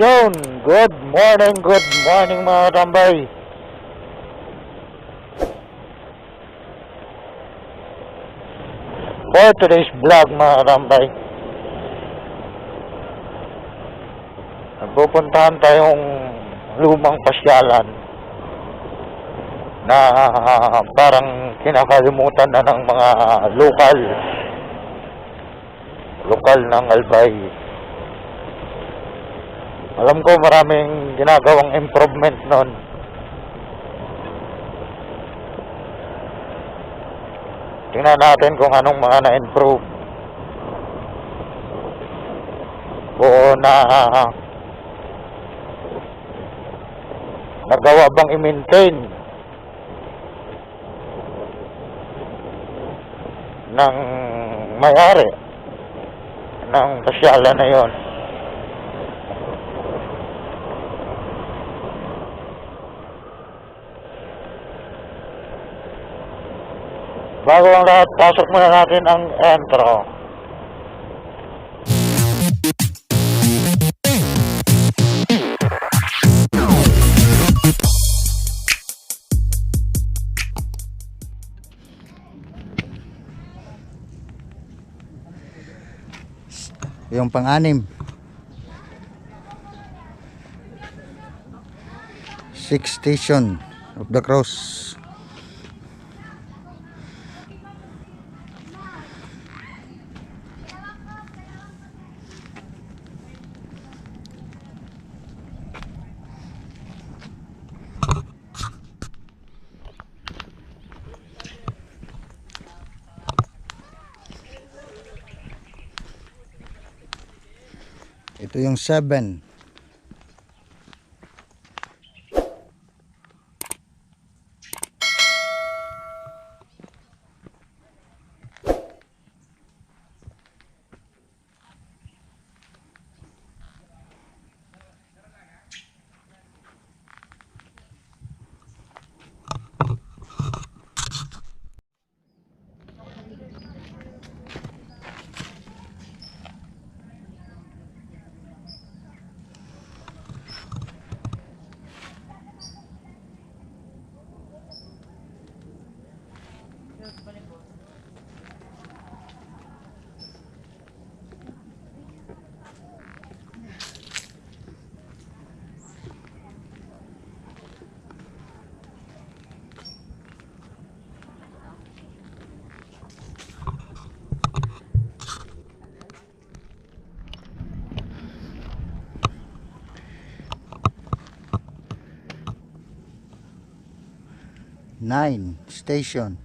Yun, good morning mga tambay. For today's vlog mga tambay, nagpupuntahan tayong lumang pasyalan na parang kinakalimutan na ng mga lokal ng Albay. Alam ko maraming ginagawang improvement nun. Tingnan natin kung anong mga na-improve o nagawa bang i-maintain ng may-ari ng pasyalan na yon. Bago ang lahat, pasok muna natin ang intro. Yung pang-anim, 6th station of the cross. Ito yung 7. Nine station.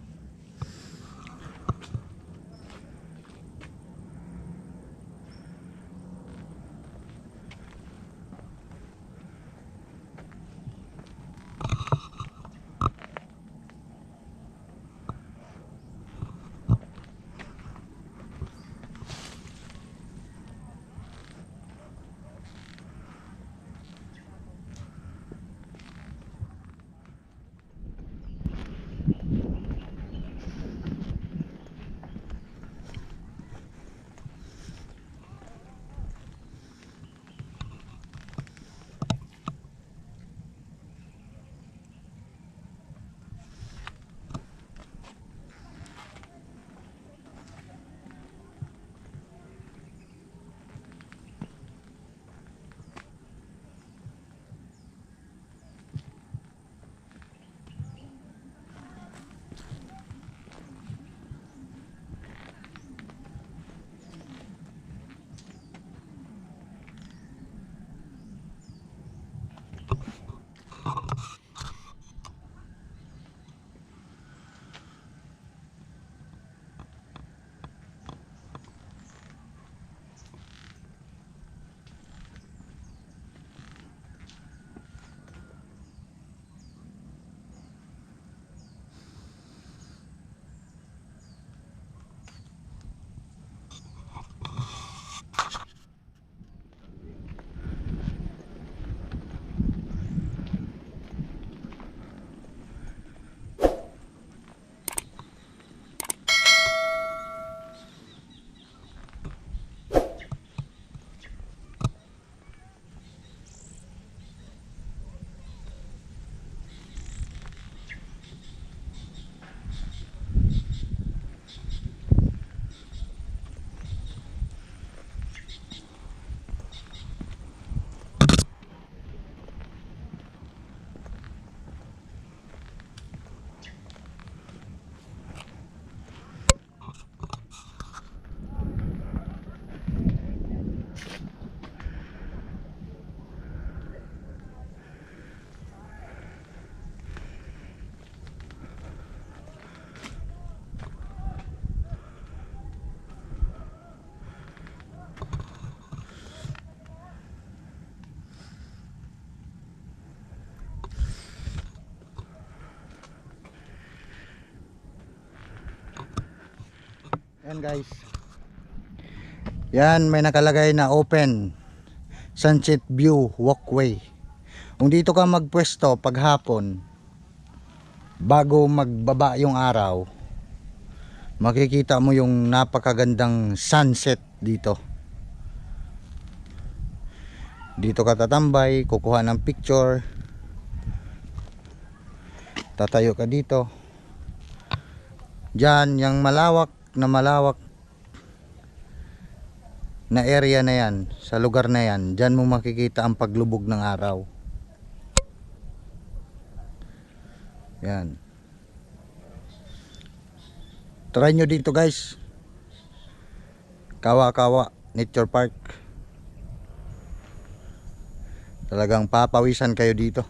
Yan guys. Yan, may nakalagay na open sunset view walkway. Kung dito ka magpwesto paghapon, bago magbaba yung araw, makikita mo yung napakagandang sunset dito. Dito ka tatambay, kukuha ng picture, tatayo ka dito. Diyan, yung malawak na area na yan, sa lugar na yan, diyan mo makikita ang paglubog ng araw. Yan. Try nyo dito guys. Kawa-Kawa Nature Park. Talagang papawisan kayo dito.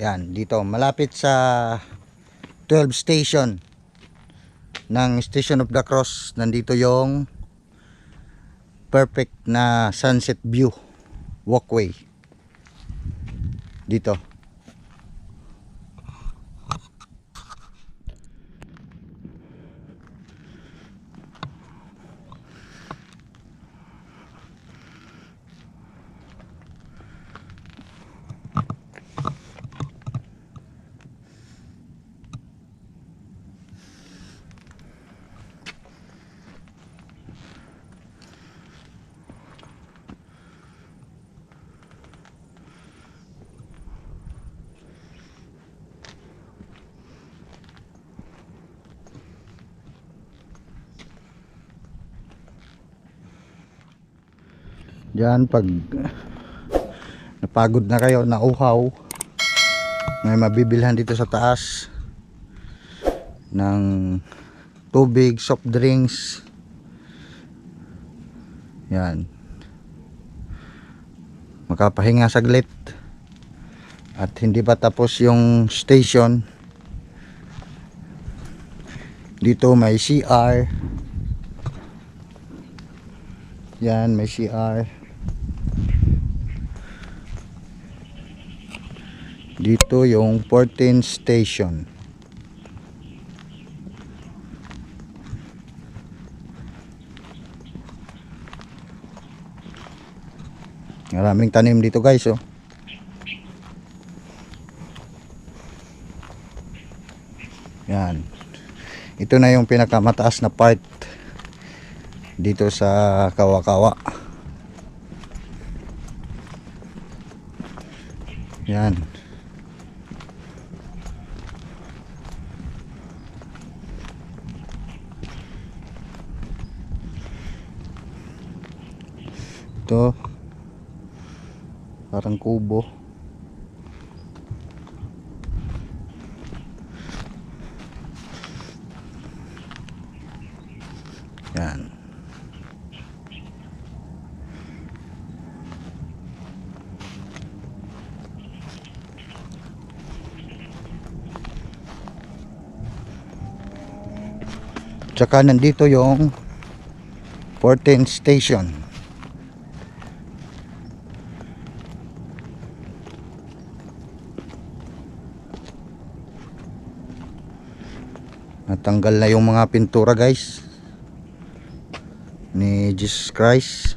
Yan, dito malapit sa 12 station ng Station of the Cross. Nandito yung perfect na sunset view walkway dito. Diyan, pag napagod na kayo, nauhaw, may mabibilhan dito sa taas ng tubig, soft drinks. Yan, makapahinga saglit. At hindi pa tapos yung station, dito may CR. Yan, may CR. Dito yung 14 station. Maraming tanim dito guys, oh. Yan. Ito na yung pinakamataas na part dito sa Kawa-Kawa. Yan. Ito parang kubo. Yan. Tsaka nandito yung 14 station. Natanggal na yung mga pintura guys ni Jesus Christ.